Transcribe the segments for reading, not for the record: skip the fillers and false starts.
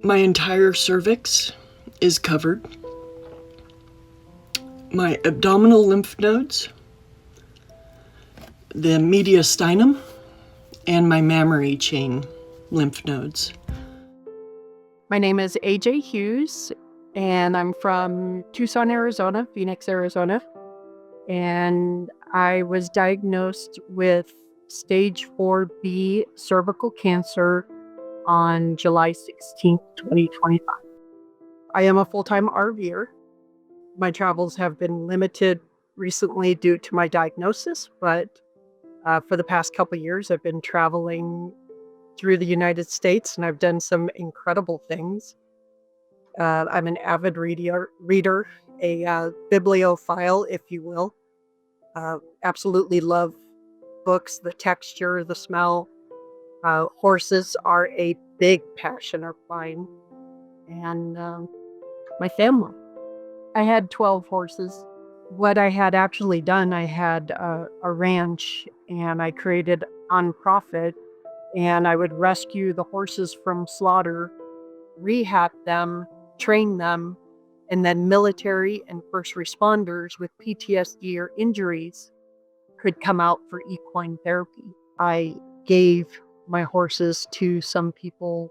My entire cervix is covered. My abdominal lymph nodes, the mediastinum, and my mammary chain lymph nodes. My name is AJ Hughes, and I'm from Tucson, Arizona, Phoenix, Arizona. And I was diagnosed with stage 4B cervical cancer on July 16th, 2025. I am a full-time RVer. My travels have been limited recently due to my diagnosis, but for the past couple years, I've been traveling through the United States, and I've done some incredible things. I'm an avid reader, a bibliophile, if you will. Absolutely love books, the texture, the smell. Horses are a big passion of mine, and my family. I had 12 horses. What I had actually done, I had a ranch, and I created a nonprofit, and I would rescue the horses from slaughter, rehab them, train them, and then military and first responders with PTSD or injuries could come out for equine therapy. I gave my horses to some people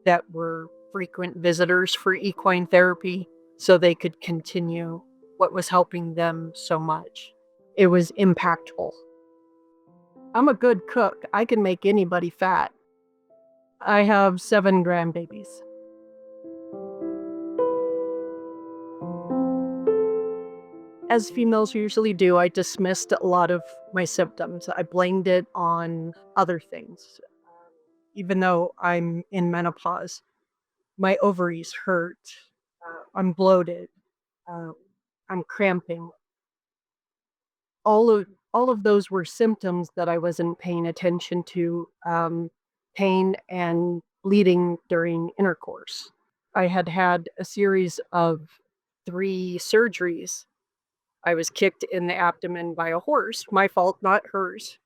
that were frequent visitors for equine therapy so they could continue what was helping them so much. It was impactful. I'm a good cook. I can make anybody fat. I have 7 grandbabies. As females usually do, I dismissed a lot of my symptoms. I blamed it on other things. Even though I'm in menopause, my ovaries hurt. I'm bloated. Uh, I'm cramping. All of those were symptoms that I wasn't paying attention to. Pain and bleeding during intercourse. I had had a series of 3 surgeries. I was kicked in the abdomen by a horse, my fault, not hers.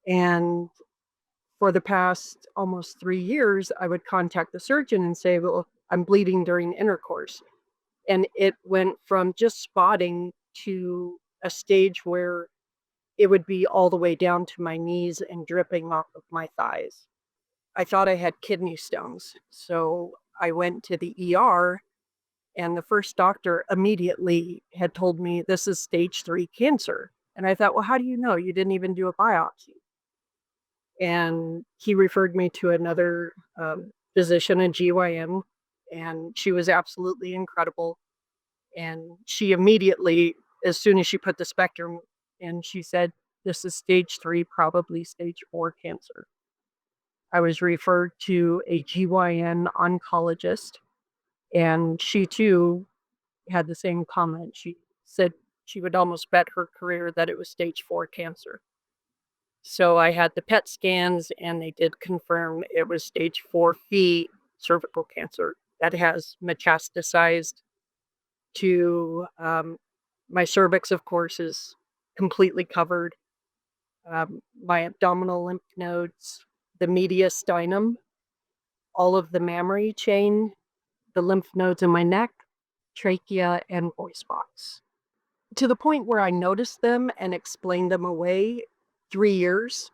And for the past almost 3 years, I would contact the surgeon and say, well, I'm bleeding during intercourse. And it went from just spotting to a stage where it would be all the way down to my knees and dripping off of my thighs. I thought I had kidney stones. So I went to the ER, and the first doctor immediately had told me this is stage 3 cancer. And I thought, well, how do you know? You didn't even do a biopsy. And he referred me to another physician, a GYN, and she was absolutely incredible. And she immediately, as soon as she put the spectrum in, she said, this is stage 3, probably stage 4 cancer. I was referred to a GYN oncologist, and she too had the same comment. She said she would almost bet her career that it was stage 4 cancer. So I had the PET scans, and they did confirm it was stage 4B cervical cancer that has metastasized to my cervix, of course, is completely covered. My abdominal lymph nodes, the mediastinum, all of the mammary chain, the lymph nodes in my neck, trachea, and voice box. To the point where I noticed them and explained them away. 3 years.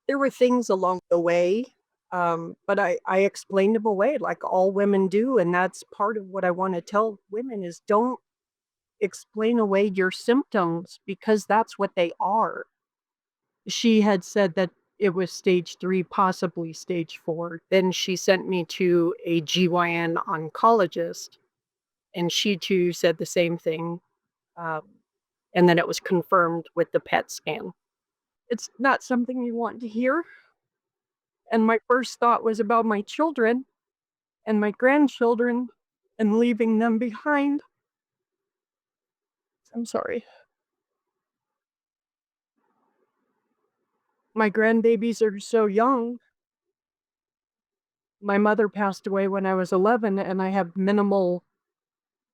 There were things along the way, but I explained them away like all women do, and that's part of what I want to tell women is don't explain away your symptoms because that's what they are. She had said that it was stage 3, possibly stage 4. Then she sent me to a GYN oncologist, and she too said the same thing. Um, and then it was confirmed with the PET scan. It's not something you want to hear. And my first thought was about my children and my grandchildren and leaving them behind. I'm sorry. My grandbabies are so young. My mother passed away when I was 11, and I have minimal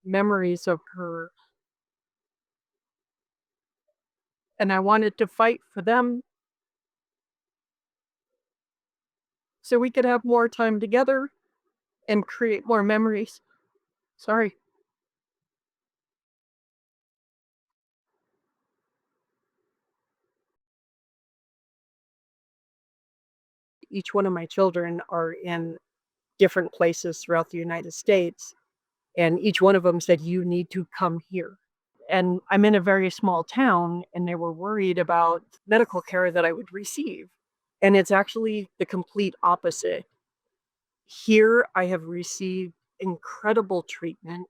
memories of her. And I wanted to fight for them so we could have more time together and create more memories. Sorry. Each one of my children are in different places throughout the United States, and each one of them said, "You need to come here." And I'm in a very small town, and they were worried about medical care that I would receive. And it's actually the complete opposite. Here, I have received incredible treatment.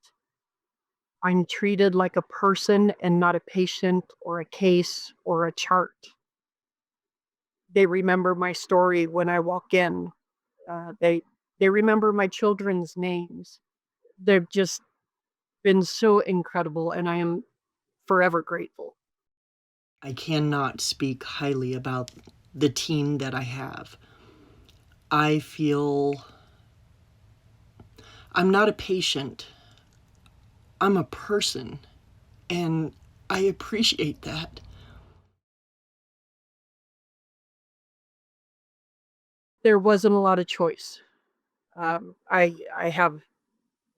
I'm treated like a person and not a patient or a case or a chart. They remember my story when I walk in. They remember my children's names. They've just been so incredible, and I am forever grateful. I cannot speak highly about the team that I have. I feel I'm not a patient, I'm a person, and I appreciate that. There wasn't a lot of choice. I have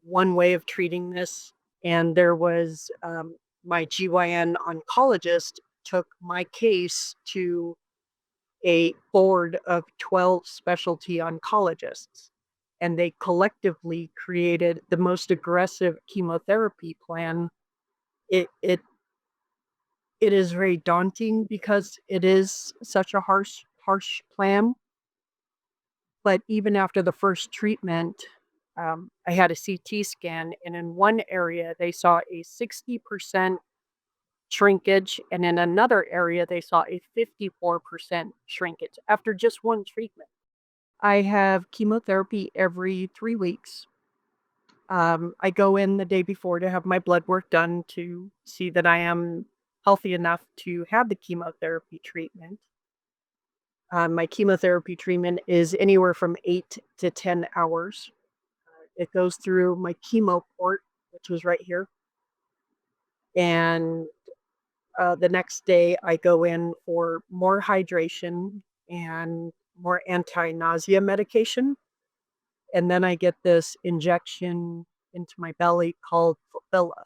one way of treating this, and there was my GYN oncologist took my case to a board of 12 specialty oncologists, and they collectively created the most aggressive chemotherapy plan. It it it is very daunting because it is such a harsh plan. But even after the first treatment, I had a CT scan, and in one area, they saw a 60% shrinkage, and in another area, they saw a 54% shrinkage after just one treatment. I have chemotherapy every 3 weeks. I go in the day before to have my blood work done to see that I am healthy enough to have the chemotherapy treatment. My chemotherapy treatment is anywhere from 8 to 10 hours. It goes through my chemo port, which was right here. And the next day, I go in for more hydration and more anti nausea medication. And then I get this injection into my belly called Fila.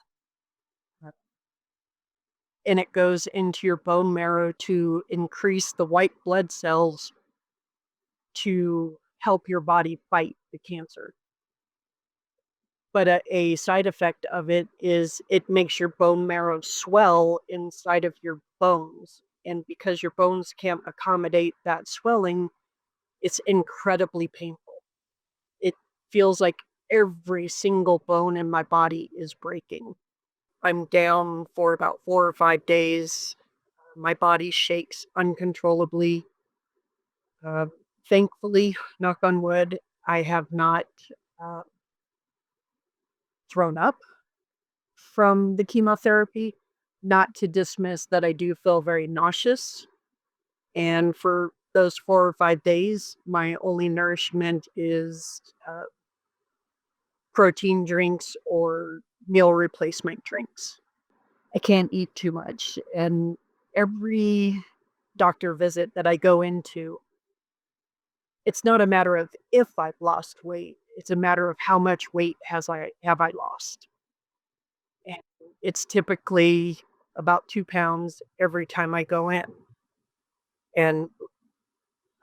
And it goes into your bone marrow to increase the white blood cells to help your body fight the cancer. But a side effect of it is it makes your bone marrow swell inside of your bones, and because your bones can't accommodate that swelling, it's incredibly painful. It feels like every single bone in my body is breaking. I'm down for about 4 or 5 days. My body shakes uncontrollably. Uh, Thankfully, knock on wood, I have not, uh, thrown up from the chemotherapy. Not to dismiss that I do feel very nauseous, and for those 4 or 5 days, my only nourishment is, protein drinks or meal replacement drinks. I can't eat too much, and every doctor visit that I go into, it's not a matter of if I've lost weight, it's a matter of how much weight has I have I lost, and it's typically about 2 pounds every time I go in. And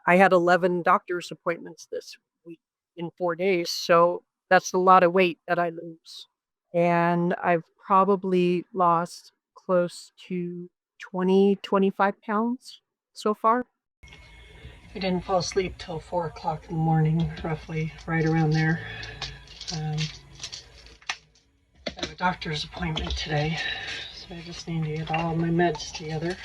I had 11 doctor's appointments this week in 4 days, so that's a lot of weight that I lose. And I've probably lost close to 20-25 pounds so far. I didn't fall asleep till 4 o'clock in the morning, roughly, right around there. Um, I have a doctor's appointment today, so I just need to get all my meds together.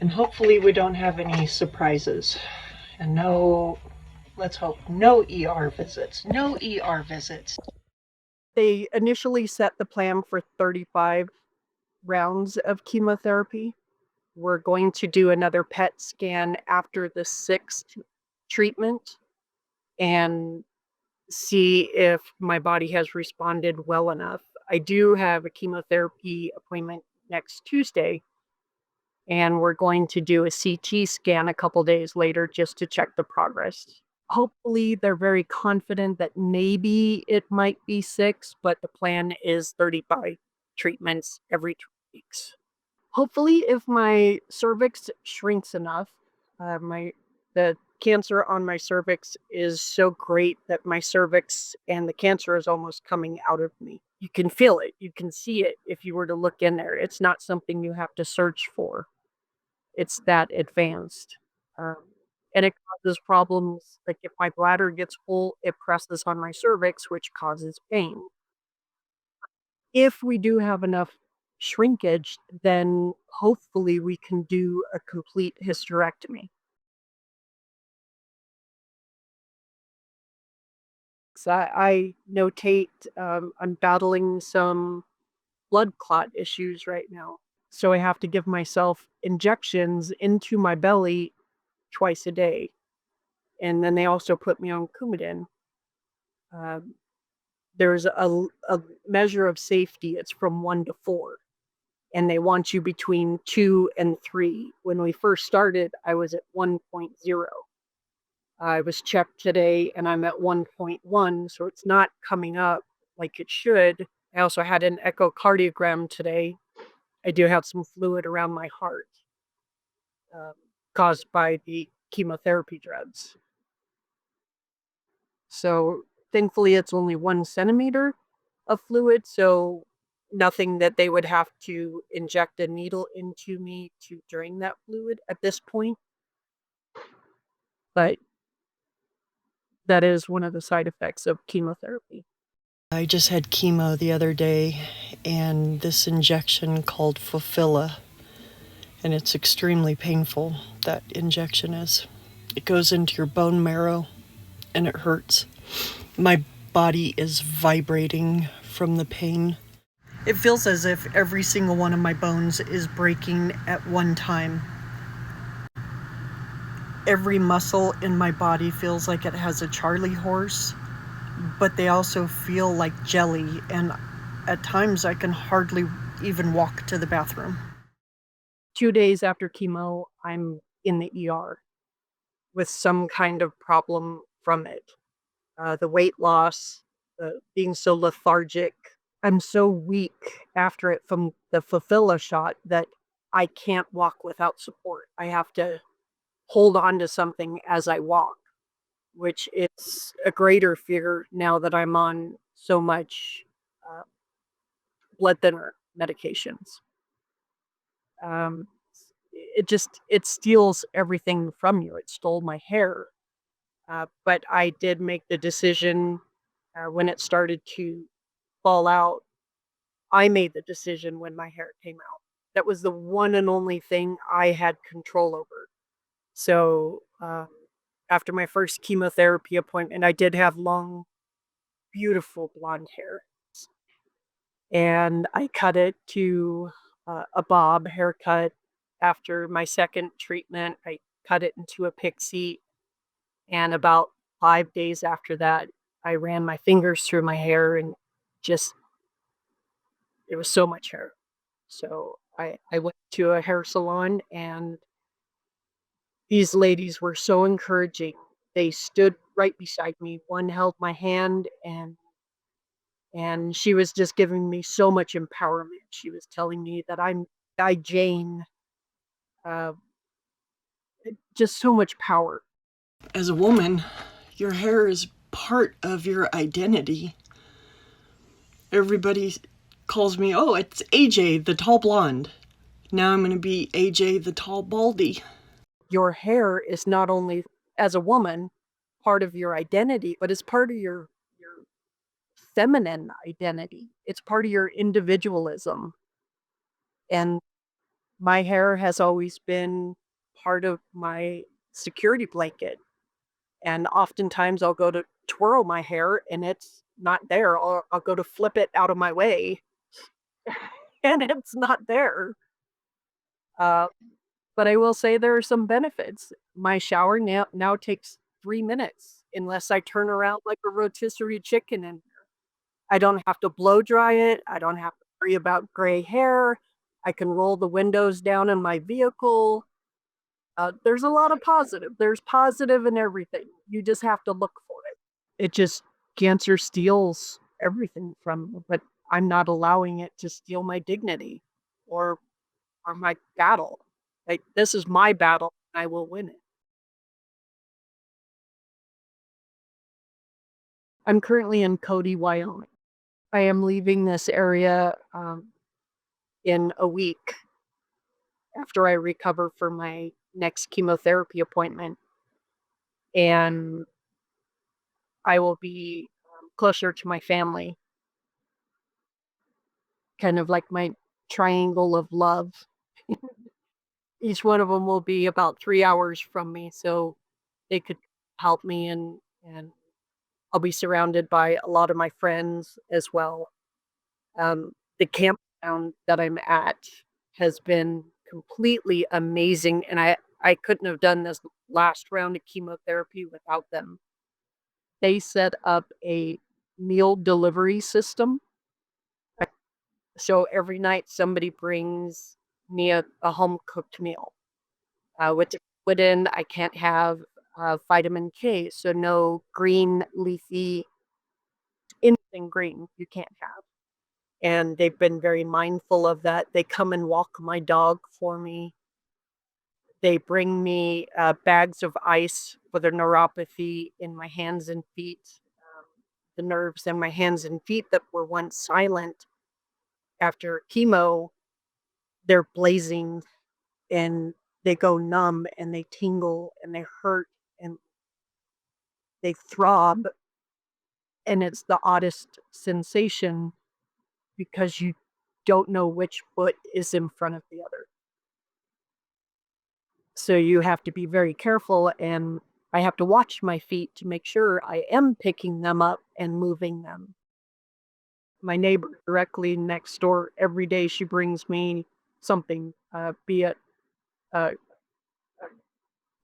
And hopefully we don't have any surprises. And no, let's hope, no ER visits. No ER visits. They initially set the plan for 35 rounds of chemotherapy. We're going to do another PET scan after the sixth treatment and see if my body has responded well enough. I do have a chemotherapy appointment next Tuesday, and we're going to do a CT scan a couple days later just to check the progress. Hopefully, they're very confident that maybe it might be 6, but the plan is 35 treatments every 2 weeks. Hopefully, if my cervix shrinks enough, my the cancer on my cervix is so great that my cervix and the cancer is almost coming out of me. You can feel it, you can see it if you were to look in there. It's not something you have to search for. It's that advanced. Um, and it causes problems, like, if my bladder gets full, it presses on my cervix, which causes pain. If we do have enough shrinkage, then hopefully we can do a complete hysterectomy. So I notate, I'm battling some blood clot issues right now. So I have to give myself injections into my belly twice a day. And then they also put me on Coumadin. Um, there's a measure of safety. It's from 1 to 4, and they want you between 2 and 3. When we first started, I was at 1.0. I was checked today and I'm at 1.1, so it's not coming up like it should. I also had an echocardiogram today. I do have some fluid around my heart, um, caused by the chemotherapy drugs. So thankfully, it's only 1 centimeter of fluid, so nothing that they would have to inject a needle into me to drain that fluid at this point. But that is one of the side effects of chemotherapy. I just had chemo the other day, and this injection called Fulfilla, and it's extremely painful. That injection is. It goes into your bone marrow, and it hurts. My body is vibrating from the pain. It feels as if every single one of my bones is breaking at one time. Every muscle in my body feels like it has a Charlie horse, but they also feel like jelly, and at times I can hardly even walk to the bathroom. 2 days after chemo, I'm in the ER with some kind of problem from it. The weight loss, being so lethargic. I'm so weak after it from the Fulfilla shot that I can't walk without support. I have to hold on to something as I walk, which is a greater fear now that I'm on so much uh, blood thinner medications. Um, it steals everything from you. It stole my hair, but I did make the decision when it started to fall out. I made the decision when my hair came out. That was the one and only thing I had control over. So after my first chemotherapy appointment, I did have long, beautiful blonde hair, and I cut it to a bob haircut. After my second treatment, I cut it into a pixie, and about 5 days after that, I ran my fingers through my hair and just it was so much hair. So I went to a hair salon, and these ladies were so encouraging. They stood right beside me. One held my hand, and she was just giving me so much empowerment. She was telling me that I Jane, uh, just so much power. As a woman, your hair is part of your identity. Everybody calls me, oh, it's AJ, the tall blonde. Now I'm going to be AJ, the tall baldy. Your hair is not only, as a woman, part of your identity, but it's part of your feminine identity. It's part of your individualism. And my hair has always been part of my security blanket. And oftentimes I'll go to twirl my hair and it's not there. Or I'll go to flip it out of my way and it's not there. Uh, but I will say there are some benefits. My shower now takes 3 minutes unless I turn around like a rotisserie chicken, and I don't have to blow dry it. I don't have to worry about gray hair. I can roll the windows down in my vehicle. There's a lot of positive. There's positive in everything. You just have to look for it. It just cancer steals everything from me, but I'm not allowing it to steal my dignity or my battle. Like, this is my battle, and I will win it. I'm currently in Cody, Wyoming. I am leaving this area in a week after I recover from my next chemotherapy appointment, and I will be closer to my family, kind of like my triangle of love. Each one of them will be about 3 hours from me, so they could help me, and I'll be surrounded by a lot of my friends as well. The campground that I'm at has been completely amazing, and I couldn't have done this last round of chemotherapy without them. They set up a meal delivery system. So every night somebody brings me a home cooked meal. With the wooden, I can't have vitamin K, so no green leafy, anything green you can't have. And they've been very mindful of that. They come and walk my dog for me. They bring me bags of ice for the neuropathy in my hands and feet, the nerves in my hands and feet that were once silent after chemo. They're blazing and they go numb and they tingle and they hurt and they throb. And it's the oddest sensation because you don't know which foot is in front of the other. So you have to be very careful, and I have to watch my feet to make sure I am picking them up and moving them. My neighbor directly next door, every day she brings me something, be it a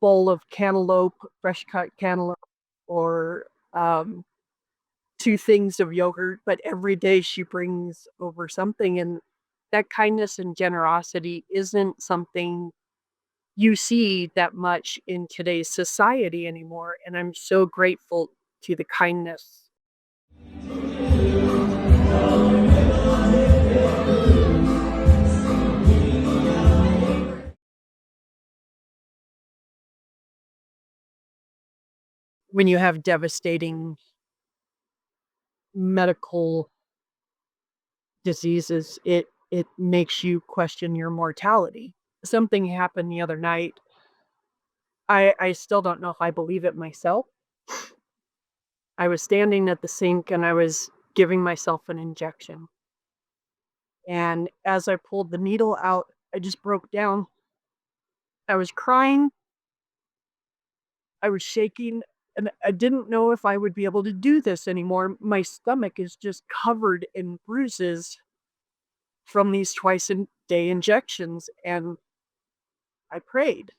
bowl of cantaloupe, fresh cut cantaloupe, or two things of yogurt, but every day she brings over something. And that kindness and generosity isn't something you see that much in today's society anymore. And I'm so grateful to the kindness. When you have devastating medical diseases, it makes you question your mortality. Something happened the other night. I still don't know if I believe it myself. I was standing at the sink and I was giving myself an injection. And as I pulled the needle out, I just broke down. I was crying, I was shaking, and I didn't know if I would be able to do this anymore. My stomach is just covered in bruises from these twice a day injections. And I prayed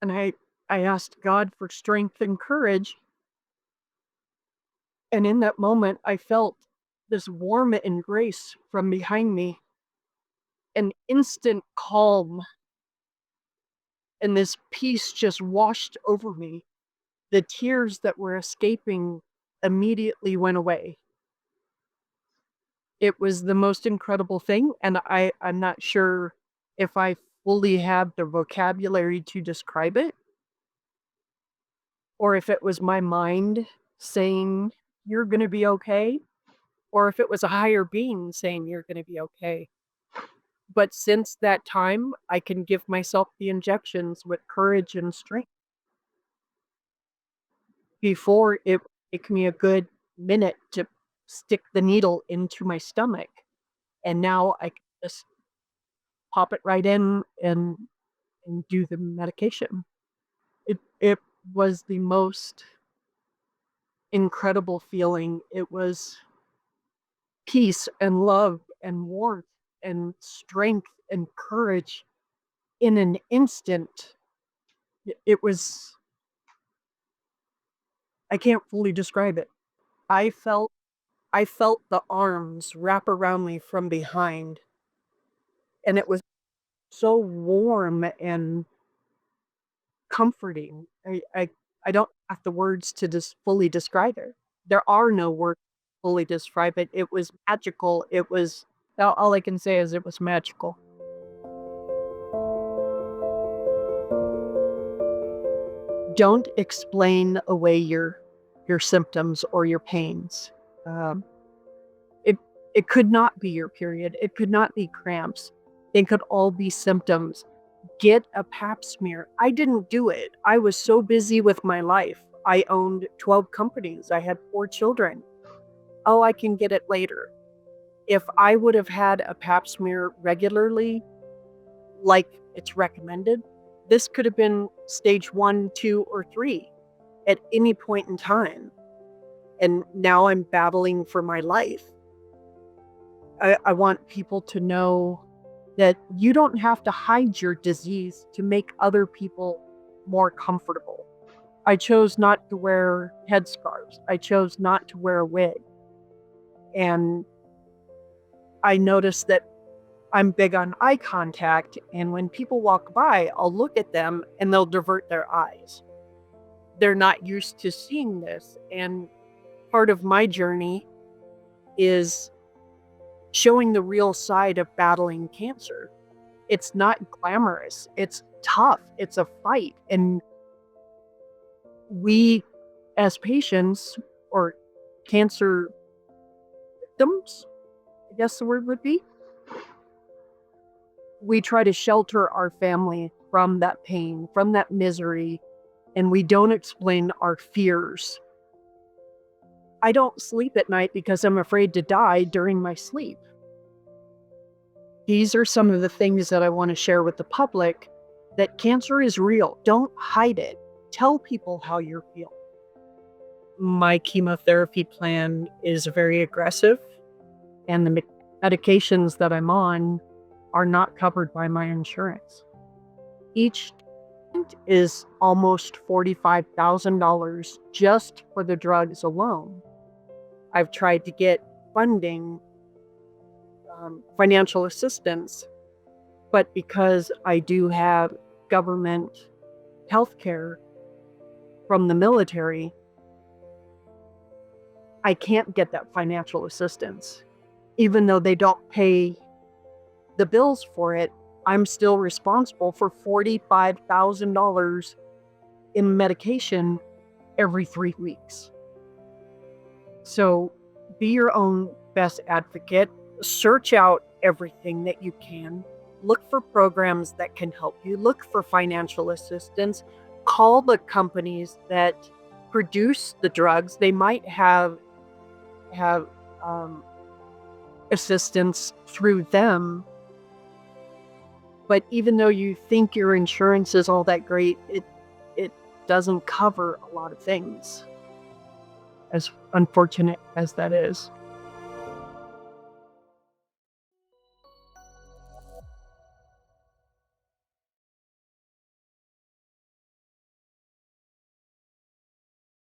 and I asked God for strength and courage. And in that moment, I felt this warmth and grace from behind me, an instant calm, and this peace just washed over me. The tears that were escaping immediately went away. It was the most incredible thing, and I'm not sure if I fully have the vocabulary to describe it, or if it was my mind saying, "You're gonna be okay," or if it was a higher being saying, "You're gonna be okay." But since that time, I can give myself the injections with courage and strength. Before, it would take me a good minute to stick the needle into my stomach, and now I can just pop it right in and do the medication. It was the most incredible feeling. It was peace and love and warmth and strength and courage in an instant. It was, I can't fully describe it. I felt I felt the arms wrap around me from behind, and it was so warm and comforting. I don't have the words to just fully describe it. There are no words to fully describe it. It was magical. All I can say is it was magical. Don't explain away your symptoms or your pains. Um, it it could not be your period. It could not be cramps. They could all be symptoms. Get a pap smear. I didn't do it. I was so busy with my life. I owned 12 companies. I had 4 children. Oh, I can get it later. If I would have had a pap smear regularly, like it's recommended, this could have been stage 1, 2, or 3 at any point in time. And now I'm battling for my life. I want people to know that you don't have to hide your disease to make other people more comfortable. I chose not to wear headscarves. I chose not to wear a wig. And I noticed that I'm big on eye contact, and when people walk by, I'll look at them and they'll divert their eyes. They're not used to seeing this. And part of my journey is showing the real side of battling cancer. It's not glamorous. It's tough. It's a fight. And we, as patients or cancer victims, I guess the word would be, we try to shelter our family from that pain, from that misery, and we don't explain our fears. I don't sleep at night because I'm afraid to die during my sleep. These are some of the things that I want to share with the public, that cancer is real. Don't hide it. Tell people how you're feeling. My chemotherapy plan is very aggressive, and the medications that I'm on are not covered by my insurance. Each treatment is almost $45,000 just for the drugs alone. I've tried to get funding, financial assistance, but because I do have government health care from the military, I can't get that financial assistance. Even though they don't pay the bills for it, I'm still responsible for $45,000 in medication every 3 weeks. So be your own best advocate. Search out everything that you can. Look for programs that can help you. Look for financial assistance. Call the companies that produce the drugs. They might have assistance through them. But even though you think your insurance is all that great, it doesn't cover a lot of things, as unfortunate as that is.